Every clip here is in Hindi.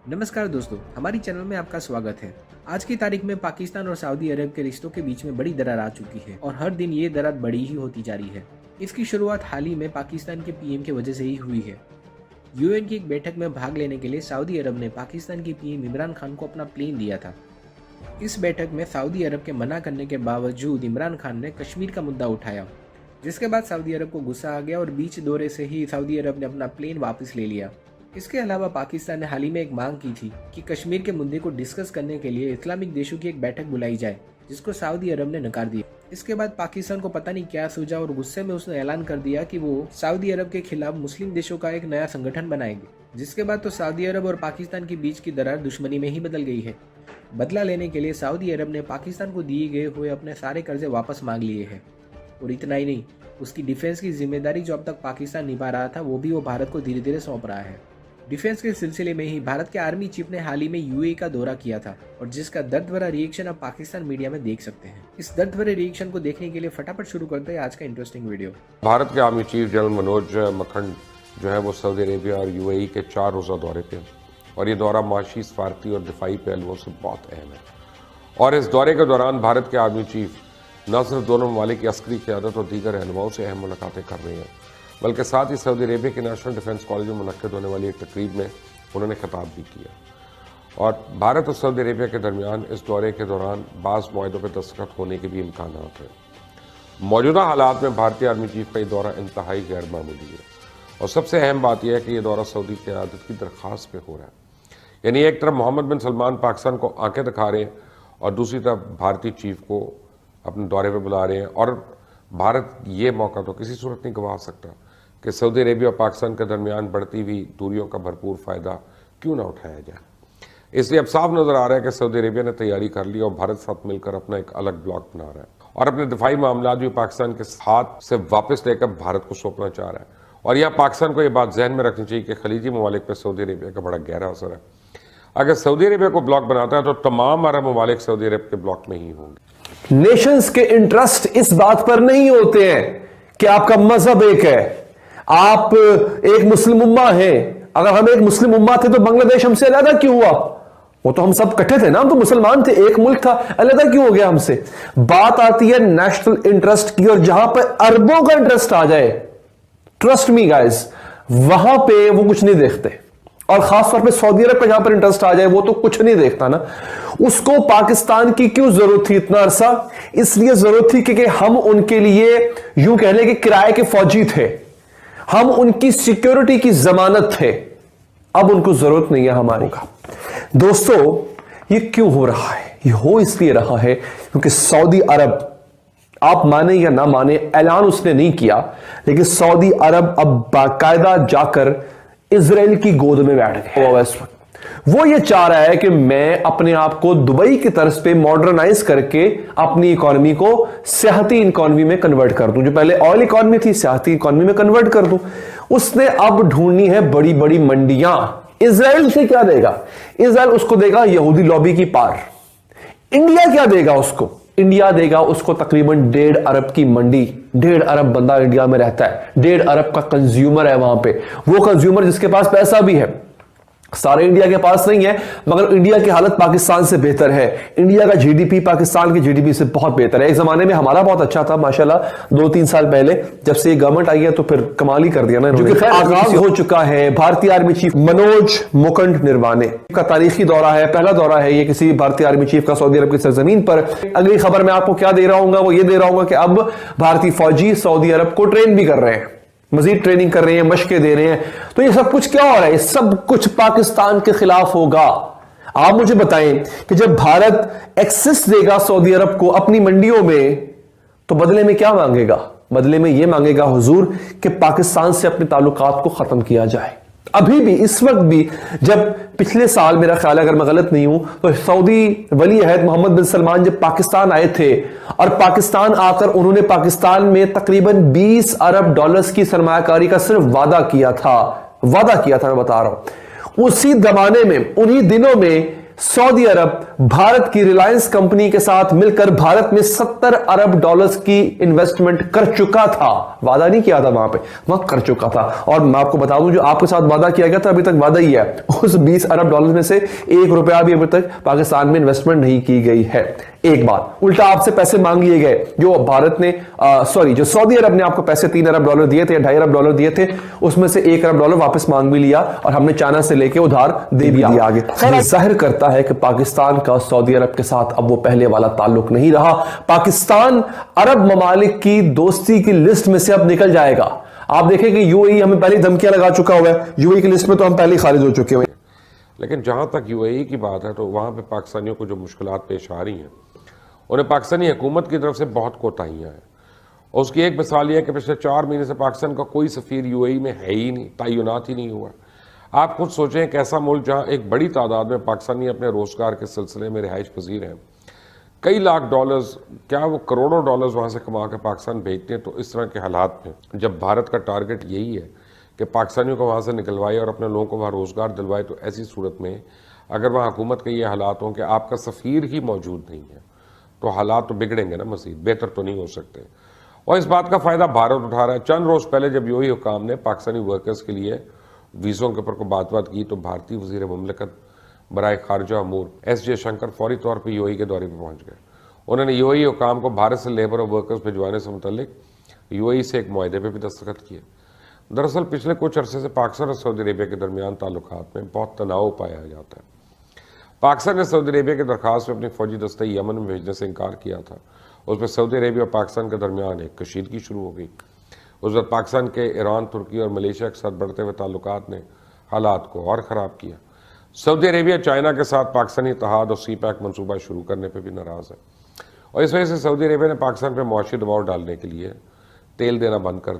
नमस्कार दोस्तों, हमारी चैनल में आपका स्वागत है। आज की तारीख में पाकिस्तान और सऊदी अरब के रिश्तों के बीच में बड़ी दरार आ चुकी है और हर दिन ये दरार बड़ी ही होती जा रही है। इसकी शुरुआत हाल ही में पाकिस्तान के पीएम की वजह से ही हुई है। यूएन की एक बैठक में भाग लेने के लिए सऊदी अरब ने पाकिस्तान के पीएम इमरान खान को अपना प्लेन दिया था। इस बैठक में सऊदी अरब के मना करने के बावजूद इमरान खान ने कश्मीर का मुद्दा उठाया, जिसके बाद सऊदी अरब को गुस्सा आ गया और बीच दौरे से ही सऊदी अरब ने अपना प्लेन वापस ले लिया। इसके अलावा पाकिस्तान ने हाल ही में एक मांग की थी कि कश्मीर के मुद्दे को डिस्कस करने के लिए इस्लामिक देशों की एक बैठक बुलाई जाए, जिसको सऊदी अरब ने नकार दिया। इसके बाद पाकिस्तान को पता नहीं क्या सूझा और गुस्से में उसने ऐलान कर दिया कि वो सऊदी अरब के खिलाफ मुस्लिम देशों का एक नया संगठन बनाएंगे। जिसके बाद तो सऊदी अरब और पाकिस्तान के बीच की दरार दुश्मनी में ही बदल गई है। बदला लेने के लिए सऊदी अरब ने पाकिस्तान को दिए गए हुए अपने सारे कर्जे वापस मांग लिए हैं। और इतना ही नहीं, उसकी डिफेंस की जिम्मेदारी जो अब तक पाकिस्तान निभा रहा था वो भी वो भारत को धीरे धीरे सौंप रहा है। डिफेंस के सिलसिले में ही भारत के आर्मी चीफ ने हाल ही में यूएई का दौरा किया था और जिसका दर्द भरा रिएक्शन आप पाकिस्तान मीडिया में देख सकते हैं। इस दर्द भरे रिएक्शन को देखने के लिए फटाफट शुरू करते हैं आज का इंटरेस्टिंग वीडियो। भारत के army chief general Manoj Mukund जो है वो सऊदी अरेबिया और यूएई के 4 रोज़ा दौरे पे और ये दौरा माशी, सफारती और दिफाई पहलुओं से बहुत अहम है। और इस दौरे के दौरान भारत के आर्मी चीफ न सिर्फ दोनों ममालिक की अस्करी क़यादत और दीगर रहनुमाओं से अहम मुलाकातें कर रहे हैं, बल्कि साथ ही सऊदी अरेबिया के नेशनल डिफेंस कॉलेज में मुनक्किद होने वाली एक तकरीब में उन्होंने खिताब भी किया। और भारत और सऊदी अरेबिया के दरमियान इस दौरे के दौरान बाज़ मुआहदों पर दस्तखत होने के भी इम्कान हैं। मौजूदा हालात में भारतीय आर्मी चीफ का ये दौरा इंतहाई गैर मामूली है और सबसे अहम बात यह है कि यह दौरा सऊदी क़यादत की दरख्वास्त पे हो रहा है। यानी एक तरफ मोहम्मद बिन सलमान पाकिस्तान को आंखें दिखा रहे हैं और दूसरी तरफ भारतीय चीफ को अपने दौरे पर बुला रहे हैं। और भारत ये मौका तो किसी सूरत नहीं गंवा सकता कि सऊदी अरेबिया और पाकिस्तान के दरमियान बढ़ती हुई दूरियों का भरपूर फ़ायदा क्यों ना उठाया जाए। इसलिए अब साफ नज़र आ रहा है कि सऊदी अरेबिया ने तैयारी कर ली और भारत साथ मिलकर अपना एक अलग ब्लॉक बना रहा है और अपने दिफाई मामला भी पाकिस्तान के हाथ से वापस लेकर भारत को सौंपना चाह रहा है। और यहाँ पाकिस्तान को ये बात जहन में रखनी चाहिए कि खलीजी ममालिक पर सऊदी अरेबिया का बड़ा गहरा असर है। अगर सऊदी अरेबिया को ब्लॉक बनाता है तो तमाम अरब ममालिक सऊदी अरब के ब्लॉक में ही होंगे। नेशंस के इंटरेस्ट इस बात पर नहीं होते हैं कि आपका मजहब एक है, आप एक मुस्लिम उम्मा हैं। अगर हम एक मुस्लिम उम्मा थे तो बांग्लादेश हमसे अलग क्यों हुआ? वो तो हम सब इकट्ठे थे ना, हम तो मुसलमान थे, एक मुल्क था, अलग क्यों हो गया हमसे? बात आती है नेशनल इंटरेस्ट की और जहां पर अरबों का इंटरेस्ट आ जाए, ट्रस्ट मी गाइस, वहां पे वो कुछ नहीं देखते। और खासतौर पे सऊदी अरब का जहां पर इंटरेस्ट आ जाए वो तो कुछ नहीं देखता ना। उसको पाकिस्तान की क्यों जरूरत थी इतना अरसा? इसलिए जरूरत थी क्योंकि हम उनके लिए यूं कह लें कि किराए के फौजी थे, हम उनकी सिक्योरिटी की जमानत थे। अब उनको जरूरत नहीं है हमारी का। दोस्तों, ये क्यों हो रहा है? ये हो इसलिए रहा है क्योंकि सऊदी अरब, आप माने या ना माने, ऐलान उसने नहीं किया, लेकिन सऊदी अरब अब बाकायदा जाकर इजराइल की गोद में बैठ गया। वो ये चाह रहा है कि मैं अपने आप को दुबई की तर्ज पे मॉडर्नाइज करके अपनी इकोनॉमी को सियाहती इकोनॉमी में कन्वर्ट कर दूं। जो पहले ऑयल इकोनॉमी थी, सियाहती इकोनॉमी में कन्वर्ट कर दूं। उसने अब ढूंढनी है बड़ी बड़ी मंडियां। इजराइल से क्या देगा? इजराइल उसको देगा यहूदी लॉबी की पार। इंडिया क्या देगा उसको? इंडिया देगा उसको तकरीबन 1.5 अरब की मंडी। 1.5 अरब बंदा इंडिया में रहता है, 1.5 अरब का कंज्यूमर है वहां पे। वो कंज्यूमर जिसके पास पैसा भी है, सारे इंडिया के पास नहीं है, मगर इंडिया की हालत पाकिस्तान से बेहतर है। इंडिया का जीडीपी पाकिस्तान की जीडीपी से बहुत बेहतर है। एक जमाने में हमारा बहुत अच्छा था माशाल्लाह, 2-3 साल पहले। जब से ये गवर्नमेंट आई है तो फिर कमाल ही कर दिया ना। आगाज हो चुका है भारतीय आर्मी चीफ मनोज मुकुंद नरवाने का तारीखी दौरा है, पहला दौरा है ये किसी भारतीय आर्मी चीफ का सऊदी अरब की सरजमीन पर। अगली खबर मैं आपको क्या दे रहा हूं, वो ये दे रहा हूं कि अब भारतीय फौजी सऊदी अरब को ट्रेन भी कर रहे हैं, मजीद ट्रेनिंग कर रहे हैं, मशकें दे रहे हैं। तो ये सब कुछ क्या हो रहा है? सब कुछ पाकिस्तान के खिलाफ होगा। आप मुझे बताएं कि जब भारत एक्सेस देगा सऊदी अरब को अपनी मंडियों में, तो बदले में क्या मांगेगा? बदले में यह मांगेगा हुजूर कि पाकिस्तान से अपने ताल्लुकात को खत्म किया जाए। अभी भी, इस वक्त भी, जब पिछले साल मेरा ख्याल है अगर मैं गलत नहीं हूं तो सऊदी वली अहद मोहम्मद बिन सलमान जब पाकिस्तान आए थे और पाकिस्तान आकर उन्होंने पाकिस्तान में तकरीबन 20 अरब डॉलर्स की सरमायाकारी का सिर्फ वादा किया था, मैं बता रहा हूं। उसी जमाने में, उन्हीं दिनों में सऊदी अरब भारत की रिलायंस कंपनी के साथ मिलकर भारत में 70 अरब डॉलर्स की इन्वेस्टमेंट कर चुका था। वादा नहीं किया था वहां कर चुका था। और मैं आपको बता दूं, जो आपके साथ वादा किया गया था अभी तक वादा ही है। उस 20 अरब डॉलर में से 1 रुपया भी अभी तक पाकिस्तान में इन्वेस्टमेंट नहीं की गई है। एक बात, उल्टा आपसे पैसे मांग लिए गए। जो भारत ने जो सऊदी अरब ने आपको पैसे 3 अरब डॉलर दिए थे, 2.5 अरब डॉलर दिए थे, उसमें से 1 अरब डॉलर वापस मांग भी लिया और हमने चाइना से लेके उधार दे भी दिया आगे। जाहिर करता है कि पाकिस्तान का सऊदी अरब के साथ अब वो पहले वाला ताल्लुक नहीं रहा। पाकिस्तान अरब ममालिक की दोस्ती की लिस्ट में से अब निकल जाएगा। आप देखें कि यूएई हमें पहले धमकियां लगा चुका हुआ है, यूएई की लिस्ट में तो हम पहले खारिज हो चुके हैं। लेकिन जहां तक यूएई की बात है तो वहां पे पाकिस्तानियों को जो मुश्किलात पेश आ रही हैं, उन्हें पाकिस्तानी हुकूमत की तरफ से बहुत कोताहियां हैं। और उसकी एक मिसाल यह है कि पिछले 4 महीने से पाकिस्तान का कोई सफीर यूएई में है ही नहीं, तयनात ही नहीं हुआ। आप खुद सोचें, एक ऐसा मुल्क जहां एक बड़ी तादाद में पाकिस्तानी अपने रोजगार के सिलसिले में रिहाइश पजीर हैं, कई लाख डॉलर्स, क्या वो करोड़ों डॉलर्स वहां से कमा के पाकिस्तान भेजते हैं। तो इस तरह के हालात में जब भारत का टारगेट यही है कि पाकिस्तानियों को वहाँ से निकलवाए और अपने लोगों को वहाँ रोज़गार दिलवाए, तो ऐसी सूरत में अगर वहाँ हुकूमत के ये हालात हों कि आपका सफ़ीर ही मौजूद नहीं है, तो हालात तो बिगड़ेंगे ना, मज़ीद बेहतर तो नहीं हो सकते। और इस बात का फ़ायदा भारत उठा रहा है। चंद रोज़ पहले जब यूएई हुकाम ने पाकिस्तानी वर्कर्स के लिए वीज़ों के ऊपर को बात की, तो भारतीय वज़ीर मुमलिकत बराए खारजा अमूर एस जयशंकर फौरी तौर पर यूएई के दौरे पर पहुँच गए। उन्होंने यूएई हुकाम को भारत से लेबर और वर्कर्स भिजवाने से मुतल्लिक यूएई से एक मुआहदे पर भी दस्तखत किए। दरअसल पिछले कुछ अरसे से पाकिस्तान और सऊदी अरेबिया के दरमियान ताल्लुकात में बहुत तनाव पाया जाता है। पाकिस्तान ने सऊदी अरेबिया की दरख्वास्त में अपनी फौजी दस्ते यमन में भेजने से इनकार किया था। उस पर सऊदी अरेबिया और पाकिस्तान के दरमियान एक कशीदगी शुरू हो गई। उस वक्त पाकिस्तान के ईरान, तुर्की और मलेशिया के साथ बढ़ते हुए ताल्लुकात ने हालात को और ख़राब किया। सऊदी अरेबिया चाइना के साथ पाकिस्तानी इत्तेहाद और CPEC मनसूबा शुरू करने पर भी नाराज़ है और इस वजह से सऊदी अरेबिया ने पाकिस्तान पर मुआशी दबाव डालने के लिए तेल देना बंद कर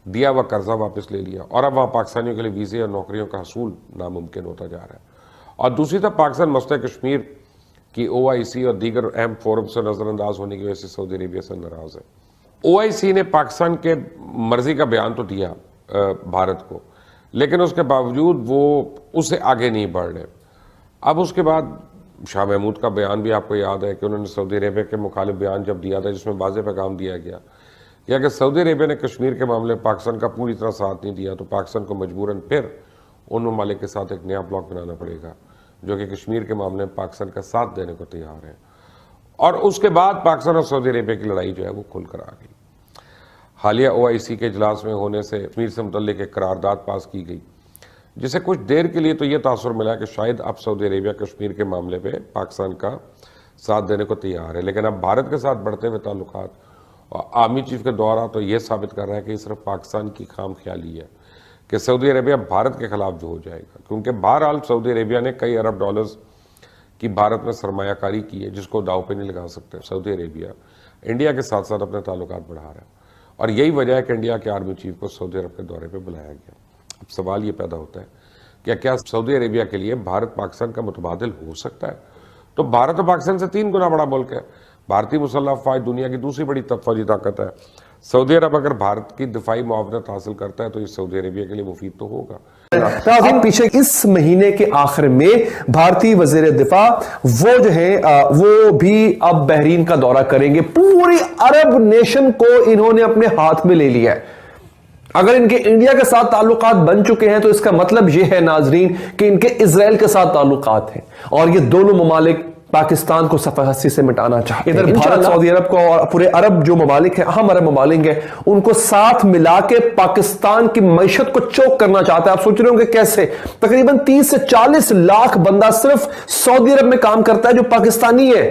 दिया हुआ कर्जा वापस ले लिया और अब वहाँ पाकिस्तानियों के लिए वीज़े और नौकरियों का हसूल नामुमकिन होता जा रहा है। और दूसरी तरफ पाकिस्तान मसले कश्मीर की OIC और दीगर अहम फोरम से नज़रअंदाज होने की वजह से सऊदी अरेबिया से नाराज़ है। OIC ने पाकिस्तान के मर्जी का बयान तो दिया भारत को, लेकिन उसके बावजूद वो उससे आगे नहीं बढ़ रहे। अब उसके बाद शाह महमूद का बयान भी आपको याद है कि उन्होंने सऊदी अरेबिया के मुखालिफ बयान जब दिया था, जिसमें वाज़ेह पैगाम दिया गया कि अगर सऊदी अरेबिया ने कश्मीर के मामले में पाकिस्तान का पूरी तरह साथ नहीं दिया तो पाकिस्तान को मजबूरन फिर उन ममालिक के साथ एक नया ब्लॉक बनाना पड़ेगा जो कि कश्मीर के मामले में पाकिस्तान का साथ देने को तैयार है। और उसके बाद पाकिस्तान और सऊदी अरेबिया की लड़ाई जो है वो खुलकर आ गई। हालिया OIC के इजलास में होने से कश्मीर से मुतल्लिक एक करारदाद पास की गई, जिसे कुछ देर के लिए तो ये तासुर मिला कि शायद अब सऊदी अरेबिया कश्मीर के मामले पर पाकिस्तान का साथ देने को तैयार है। लेकिन अब भारत के साथ बढ़ते हुए ताल्लुकात और आर्मी चीफ के दौरा तो ये साबित कर रहा है कि ये सिर्फ पाकिस्तान की खाम ख्याली है कि सऊदी अरेबिया भारत के खिलाफ जो हो जाएगा, क्योंकि बहरहाल सऊदी अरेबिया ने कई अरब डॉलर्स की भारत में सरमायाकारी की है जिसको दाव पे नहीं लगा सकते। सऊदी अरेबिया इंडिया के साथ साथ अपने ताल्लुकात बढ़ा रहा है और यही वजह है कि इंडिया के आर्मी चीफ को सऊदी अरब के दौरे पर बुलाया गया। अब सवाल ये पैदा होता है कि क्या सऊदी अरेबिया के लिए भारत पाकिस्तान का मुतबादिल हो सकता है? तो भारत और पाकिस्तान से 3 गुना बड़ा मुल्क है। भारतीय मुसल्लह अफवाज दुनिया की दूसरी बड़ी फौजी ताकत है। सऊदी अरब अगर भारत की दिफाई मुआवनत हासिल करता है तो ये सऊदी अरेबिया के लिए मुफीद तो होगा। नाज़रीन, पीछे इस महीने के आखिर में भारतीय वज़ीर दिफा वो जो है वो भी अब बहरीन का दौरा करेंगे। पूरी अरब नेशन को इन्होंने अपने हाथ में ले लिया है। अगर इनके इंडिया के साथ ताल्लुकात बन चुके हैं तो इसका मतलब यह है नाजरीन कि इनके इजराइल के साथ ताल्लुकात हैं और ये दोनों ममालिक पाकिस्तान को सफ़र हस्ती से मिटाना चाहते हैं। इधर भारत, सऊदी अरब को और पूरे अरब जो ममालिक हैं, अहम अरब ममालिक हैं, उनको साथ मिला के पाकिस्तान की मईशत को चौक करना चाहते हैं। आप सोच रहे होंगे कैसे? तकरीबन 30 से 40 लाख बंदा सिर्फ सऊदी अरब में काम करता है जो पाकिस्तानी है।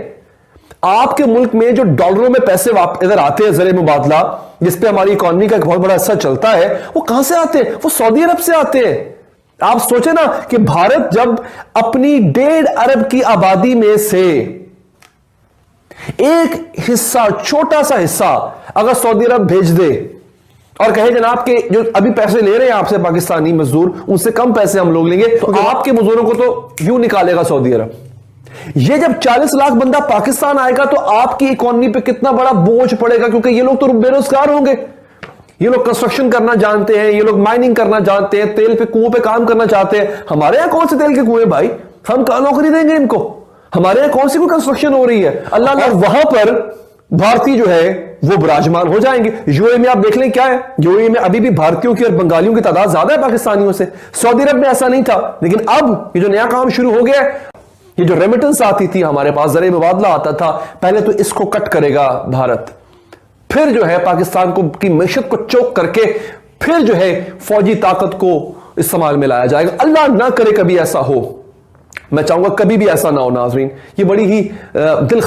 आपके मुल्क में जो डॉलरों में पैसे इधर आते हैं ज़रिए मुबादला, जिसपे हमारी इकोनॉमी का एक बहुत बड़ा असर चलता है, वो कहां से आते हैं? वो सऊदी अरब से आते हैं। आप सोचे ना कि भारत जब अपनी 1.5 अरब की आबादी में से एक हिस्सा, छोटा सा हिस्सा अगर सऊदी अरब भेज दे और कहे जनाब के जो अभी पैसे ले रहे हैं आपसे पाकिस्तानी मजदूर, उनसे कम पैसे हम लोग लेंगे, तो आपके मजदूरों को तो यूं निकालेगा सऊदी अरब। ये जब 40 लाख बंदा पाकिस्तान आएगा तो आपकी इकोनॉमी पे कितना बड़ा बोझ पड़ेगा, क्योंकि ये लोग तो बेरोजगार होंगे। ये लोग कंस्ट्रक्शन करना जानते हैं, ये लोग माइनिंग करना जानते हैं, तेल पे कुओं पे काम करना चाहते हैं। हमारे यहां कौन से तेल के कुएं भाई? हम कहां नौकरी देंगे इनको? हमारे यहां कौन सी कोई कंस्ट्रक्शन हो रही है? अल्लाह अल्लाह, वहां पर भारतीय जो है वो विराजमान हो जाएंगे। यूएई में आप देख लें क्या है, यूएई में अभी भी भारतीयों की और बंगालियों की तादाद ज्यादा है पाकिस्तानियों से। सऊदी अरब में ऐसा नहीं था, लेकिन अब ये जो नया काम शुरू हो गया है, ये जो रेमिटेंस आती थी हमारे पास, ज़रिए मुबादला आता था, पहले तो इसको कट करेगा भारत, फिर जो है पाकिस्तान को की मैशत को चोक करके फिर जो है फौजी ताकत को इस्तेमाल में लाया जाएगा। अल्लाह ना करे कभी ऐसा हो, मैं चाहूंगा कभी भी ऐसा ना हो नाज़रीन। ये बड़ी ही दिल